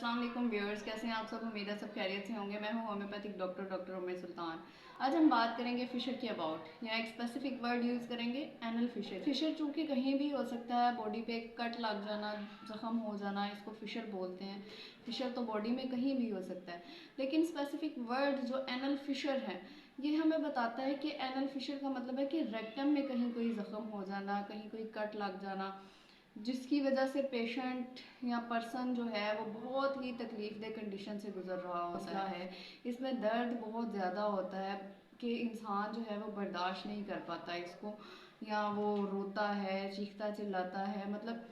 अस्सलाम वालेकुम व्यूअर्स, कैसे हैं आप सब। उम्मीद है सब खैरियत से होंगे। मैं हूं होम्योपैथिक डॉक्टर उम्मे सुल्तान। आज हम बात करेंगे फिशर के अबाउट, या एक स्पेसिफिक वर्ड यूज़ करेंगे, एनल फिशर। फिशर चूँकि कहीं भी हो सकता है, बॉडी पे कट लग जाना, ज़ख्म हो जाना, इसको फिशर बोलते हैं। फिशर तो बॉडी में कहीं भी हो सकता है, लेकिन स्पेसिफिक वर्ड जो एनल फिशर है ये हमें बताता है कि एनल फिशर का मतलब है कि रेक्टम में कहीं कोई ज़ख्म हो जाना, कहीं कोई कट लग जाना, जिसकी वजह से पेशेंट या पर्सन जो है वो बहुत ही तकलीफ दह कंडीशन से गुजर रहा होता है। इसमें दर्द बहुत ज़्यादा होता है कि इंसान जो है वो बर्दाश्त नहीं कर पाता इसको, या वो रोता है, चीखता चिल्लाता है, मतलब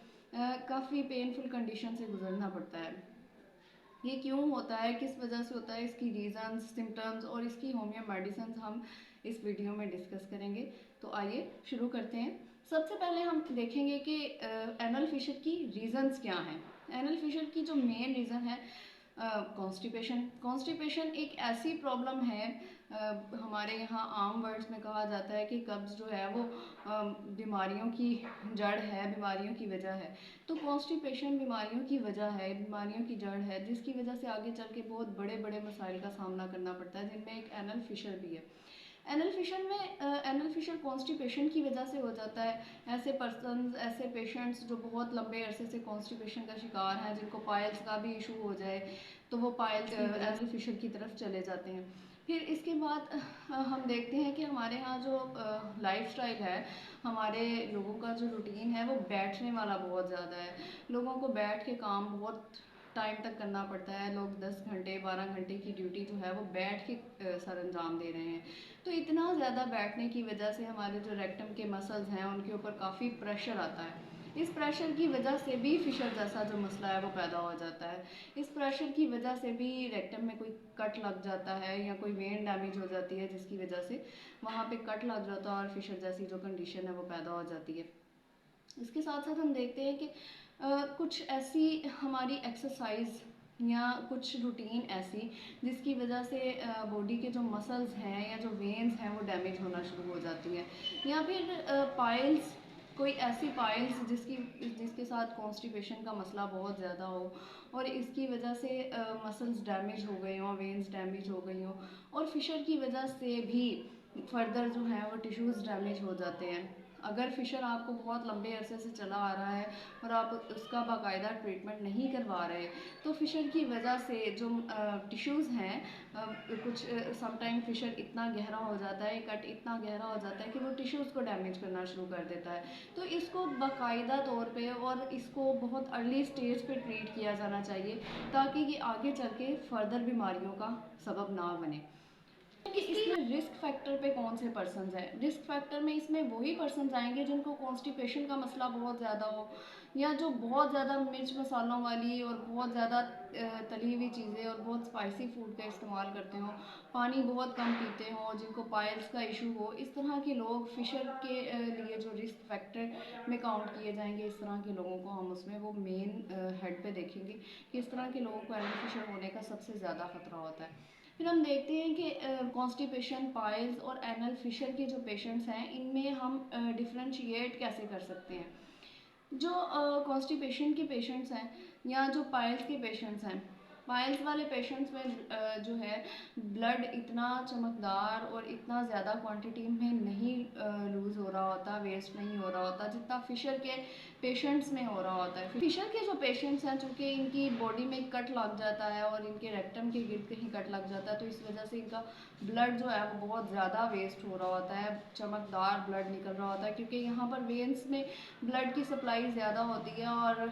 काफ़ी पेनफुल कंडीशन से गुजरना पड़ता है। ये क्यों होता है, किस वजह से होता है, इसकी रीज़न्स, सिम्टम्स और इसकी होमियो मेडिसिन हम इस वीडियो में डिस्कस करेंगे। तो आइए शुरू करते हैं। सबसे पहले हम देखेंगे कि एनल फिशर की रीज़न्स क्या हैं। एनल फिशर की जो मेन रीज़न है कॉन्स्टिपेशन। कॉन्स्टिपेशन एक ऐसी प्रॉब्लम है, हमारे यहाँ आम वर्ड्स में कहा जाता है कि कब्ज़ जो है वो बीमारियों की जड़ है, बीमारियों की वजह है। तो कॉन्स्टिपेशन बीमारियों की वजह है, बीमारियों की जड़ है, जिसकी वजह से आगे चल के बहुत बड़े बड़े मसाइल का सामना करना पड़ता है, जिनमें एक एनल फिशर भी है। एनल फिशर कॉन्स्टिपेशन की वजह से हो जाता है। ऐसे पर्सन, ऐसे पेशेंट्स जो बहुत लंबे अरसे से कॉन्स्टिपेशन का शिकार हैं, जिनको पाइल्स का भी इशू हो जाए तो वो पाइल्स एनल फिशर की तरफ चले जाते हैं। फिर इसके बाद हम देखते हैं कि हमारे यहाँ जो लाइफस्टाइल है, हमारे लोगों का जो रूटीन है वो बैठने वाला बहुत ज़्यादा है। लोगों को बैठ के काम बहुत टाइम तक करना पड़ता है। लोग 10 घंटे 12 घंटे की ड्यूटी जो है वो बैठ के सर अंजाम दे रहे हैं। तो इतना ज़्यादा बैठने की वजह से हमारे जो रेक्टम के मसल्स हैं उनके ऊपर काफ़ी प्रेशर आता है। इस प्रेशर की वजह से भी फिशर जैसा जो मसला है वो पैदा हो जाता है। इस प्रेशर की वजह से भी रेक्टम में कोई कट लग जाता है या कोई वेन डैमेज हो जाती है, जिसकी वजह से वहाँ पे कट लग जाता है और फिशर जैसी जो कंडीशन है वो पैदा हो जाती है। इसके साथ साथ हम देखते हैं कि कुछ ऐसी हमारी एक्सरसाइज या कुछ रूटीन ऐसी जिसकी वजह से बॉडी के जो मसल्स हैं या जो वेन्स हैं वो डैमेज होना शुरू हो जाती हैं, या फिर पाइल्स, कोई ऐसी पाइल्स जिसके साथ कॉन्स्टिपेशन का मसला बहुत ज़्यादा हो और इसकी वजह से मसल्स डैमेज हो गए हों, वेन्स डैमेज हो गई हों, और फिशर की वजह से भी फर्दर जो है वो टिश्यूज़ डैमेज हो जाते हैं। अगर फिशर आपको बहुत लंबे अरसे से चला आ रहा है और आप उसका बाकायदा ट्रीटमेंट नहीं करवा रहे, तो फिशर की वजह से जो टिश्यूज़ हैं, कुछ समटाइम फिशर इतना गहरा हो जाता है, कट इतना गहरा हो जाता है कि वो टिश्यूज़ को डैमेज करना शुरू कर देता है। तो इसको बाकायदा तौर पे और इसको बहुत अर्ली स्टेज पे ट्रीट किया जाना चाहिए, ताकि ये आगे चल के फर्दर बीमारियों का सबब ना बने। कि इसमें रिस्क फैक्टर पे कौन से पर्सन्स हैं। रिस्क फैक्टर में इसमें वही पर्सन्स आएंगे जिनको कॉन्स्टिपेशन का मसला बहुत ज़्यादा हो, या जो बहुत ज़्यादा मिर्च मसालों वाली और बहुत ज़्यादा तली हुई चीज़ें और बहुत स्पाइसी फूड का इस्तेमाल करते हों, पानी बहुत कम पीते हों, जिनको पाइल्स का इशू हो। इस तरह के लोग फिशर के लिए जो रिस्क फैक्टर में काउंट किए जाएंगे, इस तरह के लोगों को हम उसमें वो मेन हेड पे देखेंगे कि इस तरह के लोगों को एनल फिशर होने का सबसे ज़्यादा खतरा होता है। फिर हम देखते हैं कि कॉन्स्टिपेशन, पाइल्स और एनल फिशर के जो पेशेंट्स हैं, इनमें हम डिफ्रेंशिएट कैसे कर सकते हैं। जो कॉन्स्टिपेशन के पेशेंट्स हैं या जो पाइल्स के पेशेंट्स हैं, पाइल्स वाले पेशेंट्स में जो है ब्लड इतना चमकदार और इतना ज़्यादा क्वांटिटी में नहीं लूज़ हो रहा होता, वेस्ट नहीं हो रहा होता, जितना फिशर के पेशेंट्स में हो रहा होता है। फिशर के जो पेशेंट्स हैं, चूँकि इनकी बॉडी में कट लग जाता है और इनके रेक्टम के गिर्द कहीं कट लग जाता है, तो इस वजह से इनका ब्लड जो है वो बहुत ज़्यादा वेस्ट हो रहा होता है, चमकदार ब्लड निकल रहा होता है, क्योंकि यहाँ पर वेन्स में ब्लड की सप्लाई ज़्यादा होती है और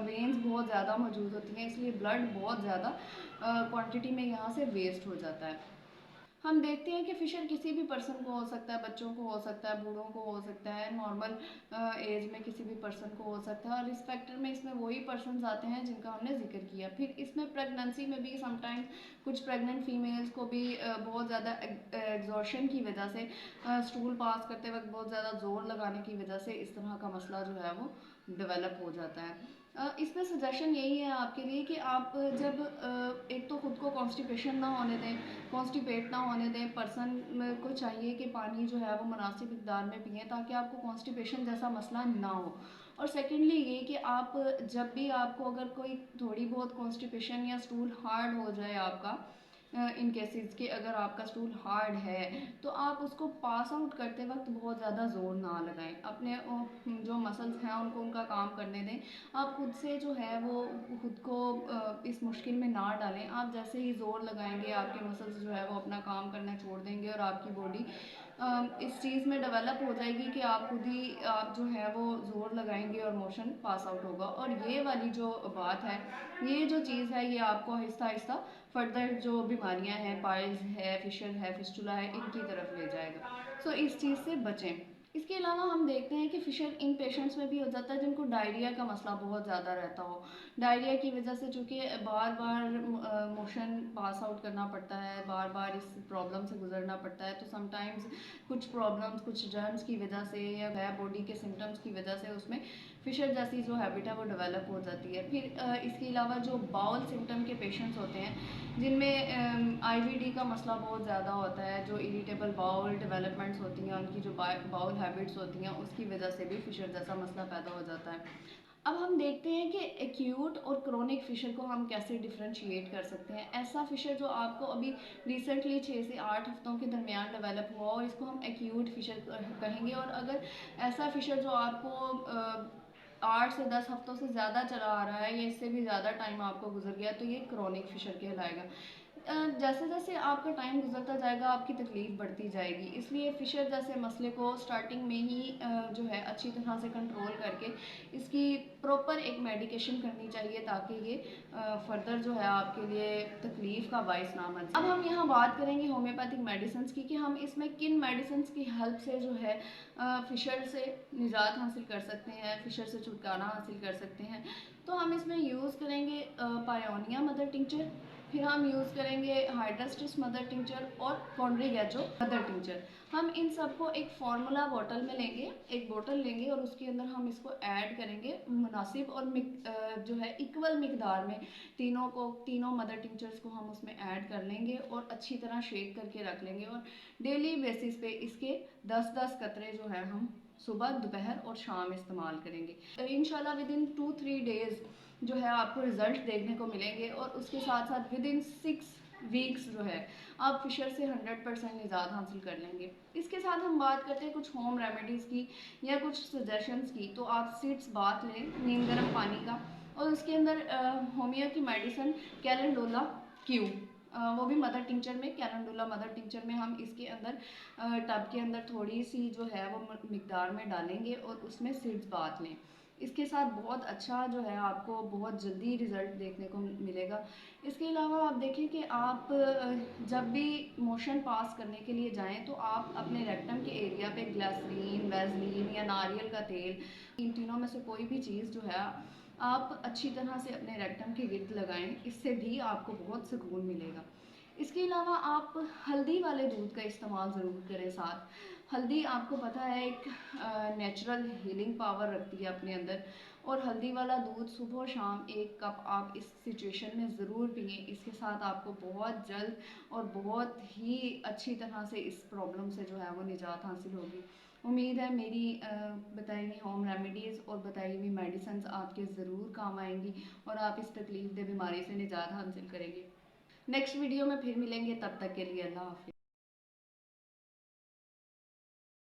वेन्स बहुत ज़्यादा मौजूद होती हैं, इसलिए ब्लड बहुत ज़्यादा क्वांटिटी में यहाँ से वेस्ट हो जाता है। हम देखते हैं कि फिशर किसी भी पर्सन को हो सकता है, बच्चों को हो सकता है, बूढ़ों को हो सकता है, नॉर्मल एज में किसी भी पर्सन को हो सकता है, और इस फैक्टर में इसमें वही पर्सन आते हैं जिनका हमने जिक्र किया। फिर इसमें प्रेगनेंसी में भी समटाइम्स कुछ प्रेग्नेंट फीमेल्स को भी बहुत ज़्यादा एग्जॉर्शन की वजह से, स्टूल पास करते वक्त बहुत ज़्यादा जोर लगाने की वजह से इस तरह का मसला जो है वो डेवलप हो जाता है। इसमें सजेशन यही है आपके लिए कि आप जब एक तो ख़ुद को कॉन्स्टिपेशन ना होने दें, कॉन्स्टिपेट ना होने दें, पर्सन को चाहिए कि पानी जो है वो मुनासिब मिकदार में पिएँ, ताकि आपको कॉन्स्टिपेशन जैसा मसला ना हो। और सेकेंडली ये कि आप जब भी आपको अगर कोई थोड़ी बहुत कॉन्स्टिपेशन या स्टूल हार्ड हो जाए आपका, इन केसेस कि अगर आपका स्टूल हार्ड है तो आप उसको पास आउट करते वक्त बहुत ज़्यादा ज़ोर ना लगाएं, अपने जो मसल्स हैं उनको उनका काम करने दें। आप खुद से जो है वो खुद को इस मुश्किल में ना डालें। आप जैसे ही ज़ोर लगाएंगे आपके मसल्स जो है वो अपना काम करना छोड़ देंगे और आपकी बॉडी इस चीज़ में डेवलप हो जाएगी कि आप खुद ही आप जो है वो ज़ोर लगाएंगे और मोशन पास आउट होगा। और ये वाली जो बात है, ये जो चीज़ है, ये आपको आहिस्ता आहिस्ता फर्दर जो बीमारियां हैं, पाइल्स है, फिशर है, फिस्टुला है, इनकी तरफ ले जाएगा। सो इस चीज़ से बचें। इसके अलावा हम देखते हैं कि फिशर इन पेशेंट्स में भी हो जाता है जिनको डायरिया का मसला बहुत ज़्यादा रहता हो। डायरिया की वजह से चूँकि बार बार मोशन पास आउट करना पड़ता है, बार बार इस प्रॉब्लम से गुजरना पड़ता है, तो समटाइम्स कुछ प्रॉब्लम्स कुछ जर्म्स की वजह से या बॉडी के सिम्टम्स की वजह से उसमें फिशर जैसी जो हैबिट है वो डेवलप हो जाती है। फिर इसके अलावा जो बाउल सिम्टम के पेशेंट्स होते हैं जिनमें आईबीडी का मसला बहुत ज़्यादा होता है, जो इरिटेबल बाउल डेवलपमेंट्स होती हैं, उनकी जो बाउल हैबिट्स होती हैं, उसकी वजह से भी फिशर जैसा मसला पैदा हो जाता है। अब हम देखते हैं कि एक्यूट और क्रोनिक फिशर को हम कैसे डिफ्रेंशिएट कर सकते हैं। ऐसा फिशर जो आपको अभी रिसेंटली 6 से 8 हफ्तों के दरमियान डेवलप हुआ और इसको हम एक्यूट फिशर कहेंगे। और अगर ऐसा फिशर जो आपको 8 से 10 हफ्तों से ज़्यादा चला आ रहा है या इससे भी ज़्यादा टाइम आपको गुजर गया तो ये क्रोनिक फिशर कहलाएगा। जैसे जैसे आपका टाइम गुजरता जाएगा आपकी तकलीफ बढ़ती जाएगी, इसलिए फिशर जैसे मसले को स्टार्टिंग में ही जो है अच्छी तरह से कंट्रोल करके इसकी प्रॉपर एक मेडिकेशन करनी चाहिए ताकि ये फर्दर जो है आपके लिए तकलीफ का बायस ना बन। अब हम यहाँ बात करेंगे होम्योपैथिक मेडिसिन की कि हम इसमें किन मेडिसिन की हेल्प से जो है फिशर से निजात हासिल कर सकते हैं, फिशर से छुटकारा हासिल कर सकते हैं। तो हम इसमें यूज़ करेंगे पायोनिया मदर टिंचर, फिर हम यूज़ करेंगे हाइड्रास्टिस मदर टिंचर और कॉन्ड्रीगैचो मदर टिंचर। हम इन सबको एक फार्मूला बोतल में लेंगे, एक बोतल लेंगे और उसके अंदर हम इसको ऐड करेंगे मुनासिब और जो है इक्वल मिकदार में तीनों मदर टिंचर्स को हम उसमें ऐड कर लेंगे और अच्छी तरह शेक करके रख लेंगे। और डेली बेसिस पे इसके 10-10 कतरे जो है हम सुबह, दोपहर और शाम इस्तेमाल करेंगे। इंशाल्लाह विद इन 2-3 डेज़ जो है आपको रिजल्ट देखने को मिलेंगे। और उसके साथ साथ विद इन 6 वीक्स जो है आप फिशर से 100% निजात हासिल कर लेंगे। इसके साथ हम बात करते हैं कुछ होम रेमेडीज़ की या कुछ सजेशंस की। तो आप सीड्स बाथ लें नीम गर्म पानी का और उसके अंदर होमियो की मेडिसिन कैलेंडोला क्यू, वो भी मदर टिंचर में, कैलेंडोला मदर टिंचर में हम इसके अंदर टब के अंदर थोड़ी सी जो है वो मिकदार में डालेंगे और उसमें सीड्स बाथ लें। इसके साथ बहुत अच्छा जो है आपको बहुत जल्दी रिज़ल्ट देखने को मिलेगा। इसके अलावा आप देखें कि आप जब भी मोशन पास करने के लिए जाएं तो आप अपने रेक्टम के एरिया पे ग्लिसरीन, वैसलीन या नारियल का तेल, इन तीनों में से कोई भी चीज़ जो है आप अच्छी तरह से अपने रेक्टम के गिर्द लगाएं, इससे भी आपको बहुत सुकून मिलेगा। इसके अलावा आप हल्दी वाले दूध का इस्तेमाल ज़रूर करें साथ। हल्दी आपको पता है एक नेचुरल हीलिंग पावर रखती है अपने अंदर। और हल्दी वाला दूध सुबह और शाम 1 कप आप इस सिचुएशन में ज़रूर पिए। इसके साथ आपको बहुत जल्द और बहुत ही अच्छी तरह से इस प्रॉब्लम से जो है वो निजात हासिल होगी। उम्मीद है मेरी बताई हुई होम रेमेडीज़ और बताई हुई मेडिसिन आपके ज़रूर काम आएंगी और आप इस तकलीफ दे बीमारी से निजात हासिल करेंगे। नेक्स्ट वीडियो में फिर मिलेंगे, तब तक के लिए अल्लाह हाफिज़।